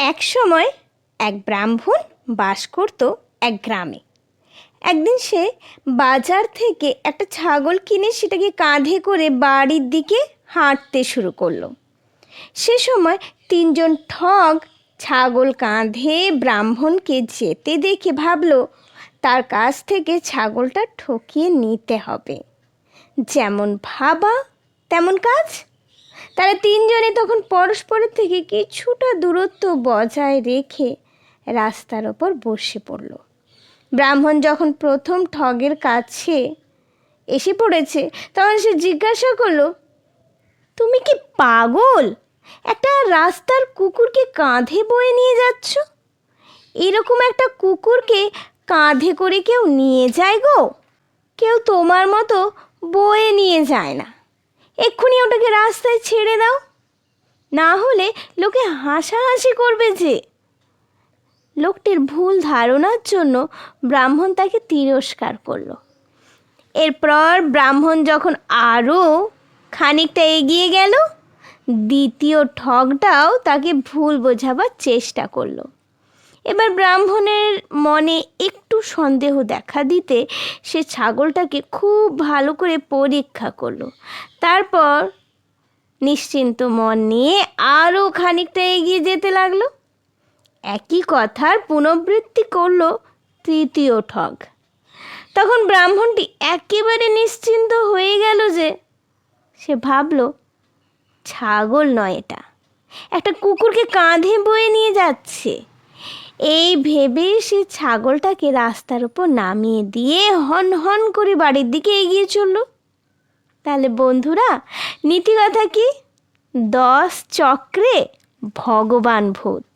এক সময় এক ব্রাহ্মণ বাস করত এক গ্রামে। একদিন সে বাজার থেকে একটা ছাগল কিনে সেটাকে কাঁধে করে বাড়ির দিকে হাঁটতে শুরু করলো। সে সময় তিনজন ঠগ ছাগল কাঁধে ব্রাহ্মণকে যেতে দেখে ভাবল তার কাছ থেকে ছাগলটা ঠকিয়ে নিতে হবে। যেমন ভাবা তেমন কাজ। তারা তিনজনে তখন পরস্পরের থেকে কিছুটা দূরত্ব বজায় রেখে রাস্তার ওপর বসে পড়ল। ব্রাহ্মণ যখন প্রথম ঠগের কাছে এসে পড়েছে তখন সে জিজ্ঞাসা করলো, তুমি কি পাগল? একটা রাস্তার কুকুরকে কাঁধে বয়ে নিয়ে যাচ্ছ? এরকম একটা কুকুরকে কাঁধে করে কেউ নিয়ে যায় গো? কেউ তোমার মতো বয়ে নিয়ে যায় না। এক্ষুনি ওটাকে রাস্তায় ছেড়ে দাও, না হলে লোকে হাসাহাসি করবে যে। লোকটির ভুল ধারণার জন্য ব্রাহ্মণ তাকে তিরস্কার করলো। এরপর ব্রাহ্মণ যখন আরও খানিকটা এগিয়ে গেল, দ্বিতীয় ঠগটাও তাকে ভুল বোঝাবার চেষ্টা করলো। এবার ব্রাহ্মণের মনে একটু সন্দেহ দেখা দিতে সে ছাগলটাকে খুব ভালো করে পরীক্ষা করলো। তারপর নিশ্চিন্ত মন নিয়ে আরও খানিকটা এগিয়ে যেতে লাগলো। একই কথার পুনরাবৃত্তি করলো তৃতীয় ঠগ। তখন ব্রাহ্মণটি একেবারে নিশ্চিন্ত হয়ে গেল যে সে ভাবল ছাগল নয়, এটা একটা কুকুরকে কাঁধে বয়ে নিয়ে যাচ্ছে। এই ভেবে সে ছাগলটাকে রাস্তার উপর নামিয়ে দিয়ে হন হন করে বাড়ির দিকে এগিয়ে চলল। তাহলে বন্ধুরা, নীতি কথা কি? 10 চক্রে ভগবান ভূত।